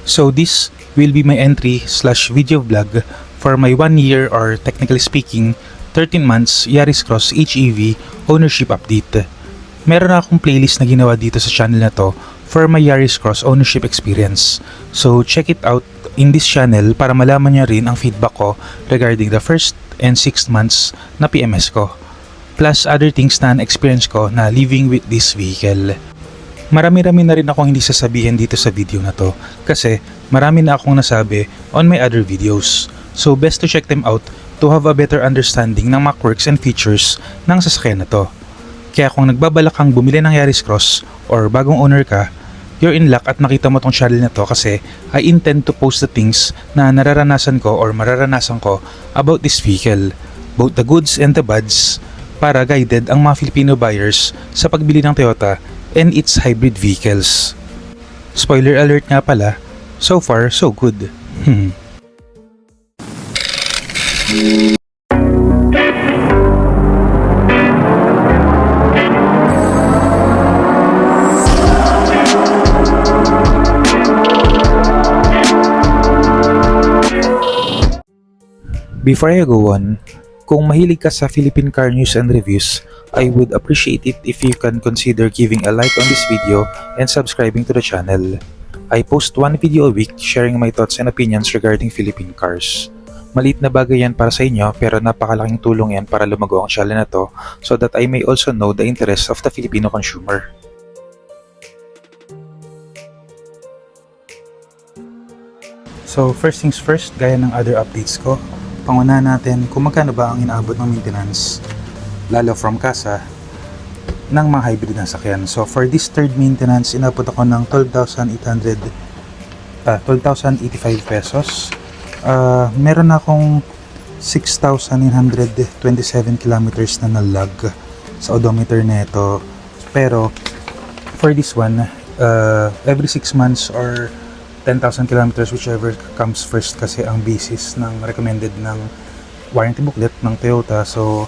So this will be my entry slash video vlog for my 1 year or technically speaking 13 months Yaris Cross HEV ownership update. Meron na akong playlist na ginawa dito sa channel na to for my Yaris Cross ownership experience. So check it out in this channel para malaman niya rin ang feedback ko regarding the first and 6th months na PMS ko. Plus other things na experience ko na living with this vehicle. Marami-rami na rin akong hindi sasabihin dito sa video na to kasi marami na akong nasabi on my other videos. So best to check them out to have a better understanding ng mga quirks and features ng sasakyan na to. Kaya kung nagbabalak kang bumili ng Yaris Cross or bagong owner ka, you're in luck at nakita mo tong channel na to kasi I intend to post the things na nararanasan ko or mararanasan ko about this vehicle, both the goods and the bads, para guided ang mga Filipino buyers sa pagbili ng Toyota and its hybrid vehicles. Spoiler alert nga pala, so far so good. Before I go on, kung mahilig ka sa Philippine car news and reviews, I would appreciate it if you can consider giving a like on this video and subscribing to the channel. I post one video a week sharing my thoughts and opinions regarding Philippine cars. Maliit na bagay yan para sa inyo pero napakalaking tulong yan para lumago ang channel na to so that I may also know the interests of the Filipino consumer. So first things first, gaya ng other updates ko, pangunahan natin kung magkano ba ang inaabot ng maintenance, lalo from casa, ng mga hybrid na sakyan. So for this third maintenance, inabot ako ng 12,085 pesos. Meron na akong 6,927 kilometers na nalag sa odometer na ito. Pero for this one, every 6 months or 10,000 kilometers, whichever comes first kasi ang basis ng recommended ng warranty booklet ng Toyota. So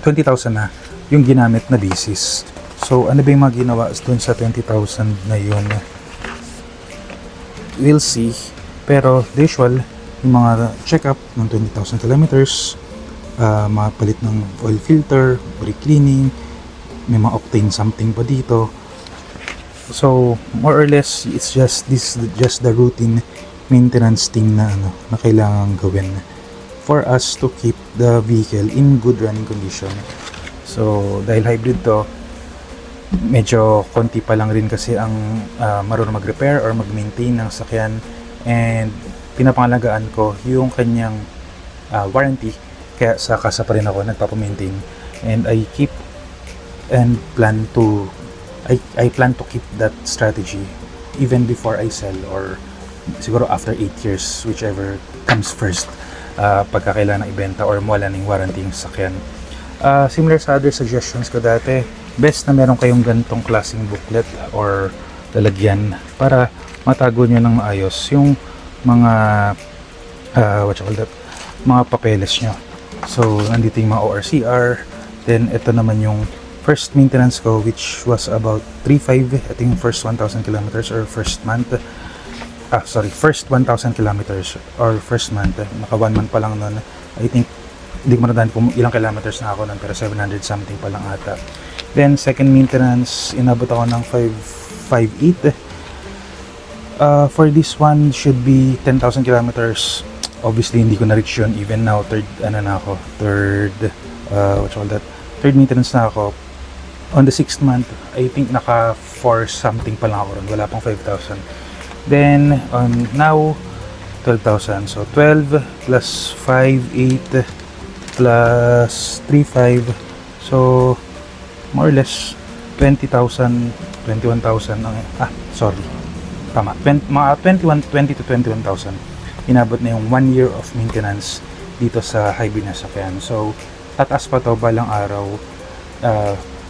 20,000 na yung ginamit na basis. So ano ba yung mga ginawa dun sa 20,000 na yun? We'll see. Pero the usual, yung mga check-up ng 20,000 kilometers, mga palit ng oil filter, brake cleaning, may mga octane something pa dito. So more or less, it's just the routine maintenance thing na na kailangan gawin for us to keep the vehicle in good running condition. So dahil hybrid to, medyo konti pa lang rin kasi ang marunong mag-repair or mag-maintain ng sakyan, and pinapangalagaan ko yung kanyang warranty, kaya sa kasa pa rin ako nagpapamaintain, and I plan to keep that strategy even before I sell or siguro after 8 years, whichever comes first, pagka kailangan ibenta or mawala ng warranty yung sakyan. Similar sa other suggestions ko dati, best na meron kayong ganitong klaseng booklet or lalagyan para matago nyo ng maayos yung mga mga papeles nyo. So nandito yung mga ORCR, then ito naman yung first maintenance ko, which was about 3,500, I think first 1,000 kilometers or first month. First 1,000 kilometers or first month. Naka 1 month pa lang nun. I think, hindi ko matandaan kung ilang kilometers na ako nun, pero 700 something pa lang ata. Then, second maintenance, inabot ako ng 558. For this one, should be 10,000 kilometers. Obviously, hindi ko na-reach yun. Even now, third maintenance na ako. On the 6th month, I think naka 4 something pa lang ako ron. Wala pang 5,000. Then, now, 12,000. So, 12 plus 5,8 plus 3,5. So, more or less, 20,000, 21,000. Tama. Mga 20 to 21,000. Inabot na yung 1 year of maintenance dito sa hybrid na sakyan. So, tataas pa to balang araw.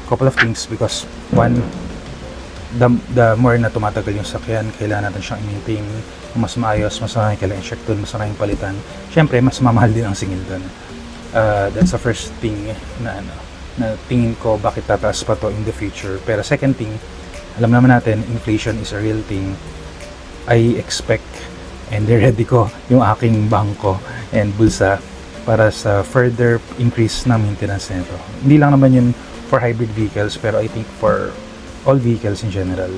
Couple of things, because one, the more na tumatagal yung sakyan, kailangan natin siyang i-maintain mas maayos, mas maraming kailangan i-check doon, mas maraming palitan. Syempre, mas mamahal din ang singil doon. That's the first thing na tingin ko bakit tataas pa to in the future. Pero second thing, alam naman natin, inflation is a real thing. I expect and ready ko yung aking bangko and bulsa para sa further increase ng maintenance nito. Hindi lang naman yun for hybrid vehicles, pero I think for all vehicles in general.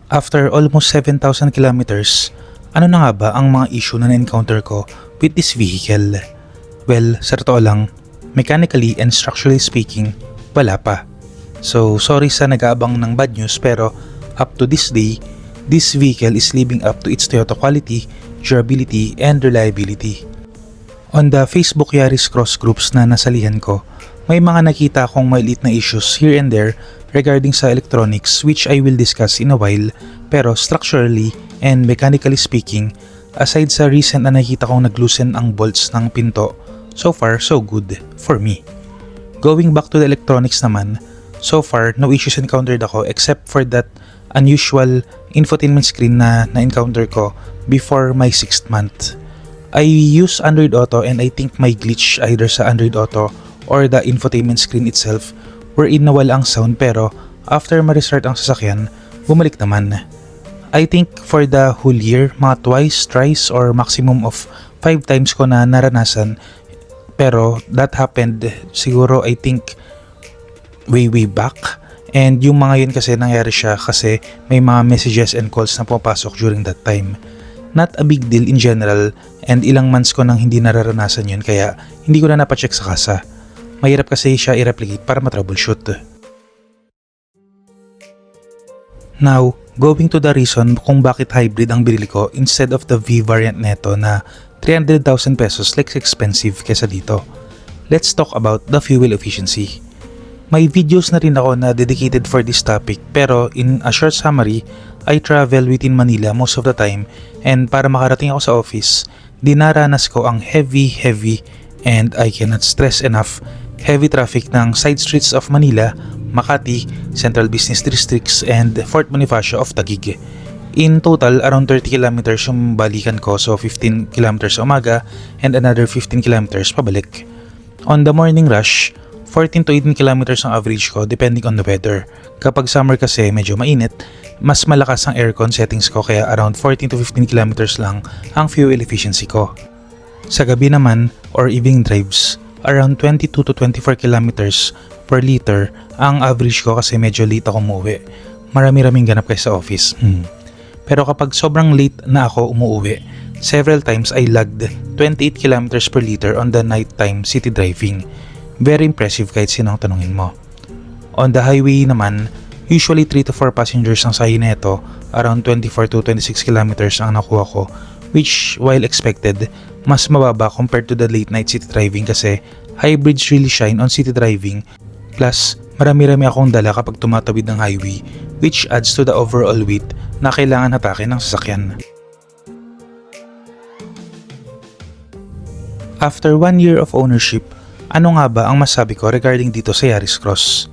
After almost 7,000 kilometers, ano na nga ba ang mga issue na na-encounter ko with this vehicle? Well, sa totoo lang, mechanically and structurally speaking, wala pa. So, sorry sa nag-aabang ng bad news, pero up to this day, this vehicle is living up to its Toyota quality, durability, and reliability. On the Facebook Yaris Cross groups na nasalihan ko, may mga nakita akong maliit na issues here and there regarding sa electronics, which I will discuss in a while, pero structurally and mechanically speaking, aside sa recent na nakita kong nag-loosen ang bolts ng pinto, so far so good for me. Going back to the electronics naman, so far no issues encountered ako except for that unusual infotainment screen na na-encounter ko before my 6th month. I use Android Auto and I think may glitch either sa Android Auto or the infotainment screen itself wherein nawala ang sound, pero after ma-restart ang sasakyan, bumalik naman. I think for the whole year, mga twice, thrice, or maximum of 5 times ko na naranasan, pero that happened siguro I think way back. And yung mga yun kasi nangyari siya kasi may mga messages and calls na pumapasok during that time. Not a big deal in general, and ilang months ko nang hindi nararanasan yun, kaya hindi ko na napacheck sa kasa. Mahirap kasi siya i-replicate para ma-troubleshoot. Now, going to the reason kung bakit hybrid ang binili ko instead of the V variant neto na 300,000 pesos less expensive kesa dito. Let's talk about the fuel efficiency. May videos na rin ako na dedicated for this topic, pero in a short summary, I travel within Manila most of the time, and para makarating ako sa office, dinaranas ko ang heavy and I cannot stress enough heavy traffic ng side streets of Manila, Makati, Central Business Districts, and Fort Bonifacio of Taguig. In total, around 30 kilometers yung balikan ko, so 15 kilometers sa umaga and another 15 kilometers pabalik. On the morning rush, 14 to 18 kilometers ang average ko depending on the weather. Kapag summer kasi medyo mainit, mas malakas ang aircon settings ko, kaya around 14 to 15 kilometers lang ang fuel efficiency ko. Sa gabi naman or evening drives, around 22 to 24 kilometers per liter ang average ko kasi medyo late ako umuwi. Marami-raming ganap kayo sa office. Pero kapag sobrang late na ako umuwi, several times I lagged 28 kilometers per liter on the nighttime city driving. Very impressive kahit sinong tanungin mo. On the highway naman, usually 3 to 4 passengers ang sahi nito, around 24 to 26 kilometers ang nakuha ko, which while expected, mas mababa compared to the late night city driving kasi hybrids really shine on city driving. Plus, marami-rami akong dala kapag tumatawid ng highway, which adds to the overall weight na kailangan hatakin ng sasakyan. After 1 year of ownership, ano nga ba ang masabi ko regarding dito sa Yaris Cross?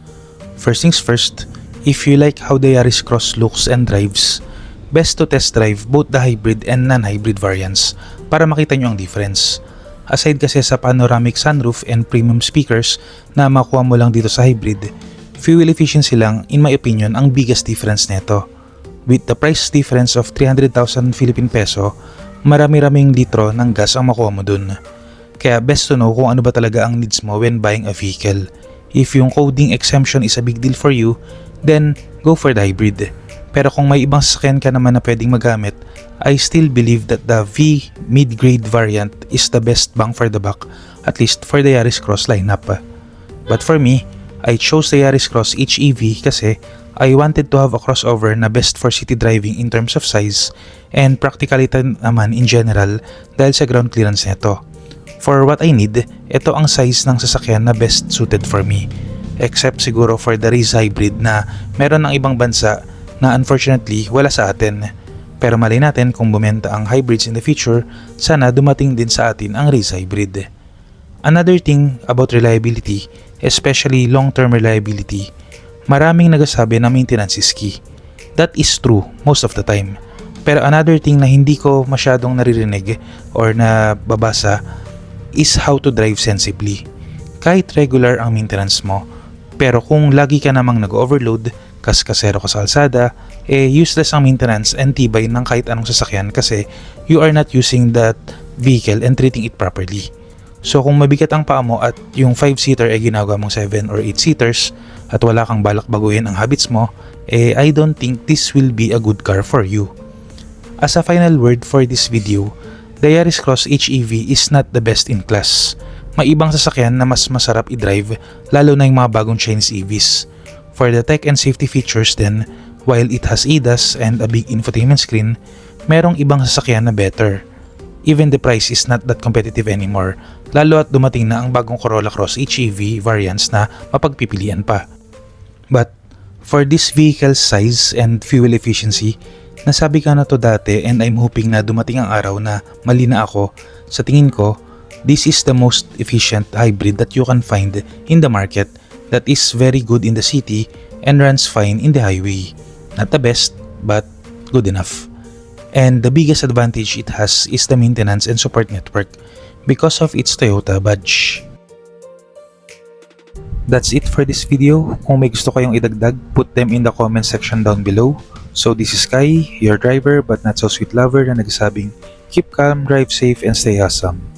First things first, if you like how the Yaris Cross looks and drives, best to test drive both the hybrid and non-hybrid variants para makita nyo ang difference. Aside kasi sa panoramic sunroof and premium speakers na makuha mo lang dito sa hybrid, fuel efficiency lang in my opinion ang biggest difference neto. With the price difference of 300,000 Philippine peso, marami-raming litro ng gas ang makuha mo dun. Kaya best to know kung ano ba talaga ang needs mo when buying a vehicle. If yung coding exemption is a big deal for you, then go for the hybrid. Pero kung may ibang sasakyan ka naman na pwedeng magamit, I still believe that the V mid-grade variant is the best bang for the buck, at least for the Yaris Cross lineup. But for me, I chose the Yaris Cross HEV kasi I wanted to have a crossover na best for city driving in terms of size and practicality naman in general dahil sa ground clearance nito. For what I need, ito ang size ng sasakyan na best suited for me. Except siguro for the race hybrid na meron ng ibang bansa na unfortunately wala sa atin. Pero malay natin kung bumenta ang hybrids in the future, sana dumating din sa atin ang race hybrid. Another thing about reliability, especially long-term reliability, maraming nagsasabi na maintenance is key. That is true most of the time. Pero another thing na hindi ko masyadong naririnig or nababasa is how to drive sensibly. Kahit regular ang maintenance mo, pero kung lagi ka namang nag-overload, kaskasero ka sa kalsada, useless ang maintenance and tibay ng kahit anong sasakyan kasi you are not using that vehicle and treating it properly. So kung mabigat ang paa mo at yung 5-seater ginagawa mong 7 or 8-seaters at wala kang balak baguhin ang habits mo, I don't think this will be a good car for you. As a final word for this video, the Yaris Cross HEV is not the best in class. May ibang sasakyan na mas masarap i-drive lalo na yung mga bagong Chinese EVs. For the tech and safety features then, while it has ADAS and a big infotainment screen, merong ibang sasakyan na better. Even the price is not that competitive anymore, lalo at dumating na ang bagong Corolla Cross HEV variants na mapagpipilian pa. But, for this vehicle's size and fuel efficiency, nasabi ka na to dati and I'm hoping na dumating ang araw na mali na ako. Sa tingin ko, this is the most efficient hybrid that you can find in the market that is very good in the city and runs fine in the highway. Not the best, but good enough. And the biggest advantage it has is the maintenance and support network because of its Toyota badge. That's it for this video. Kung may gusto kayong idagdag, put them in the comment section down below. So this is Kai, your driver but not so sweet lover na nagsasabing, keep calm, drive safe, and stay awesome.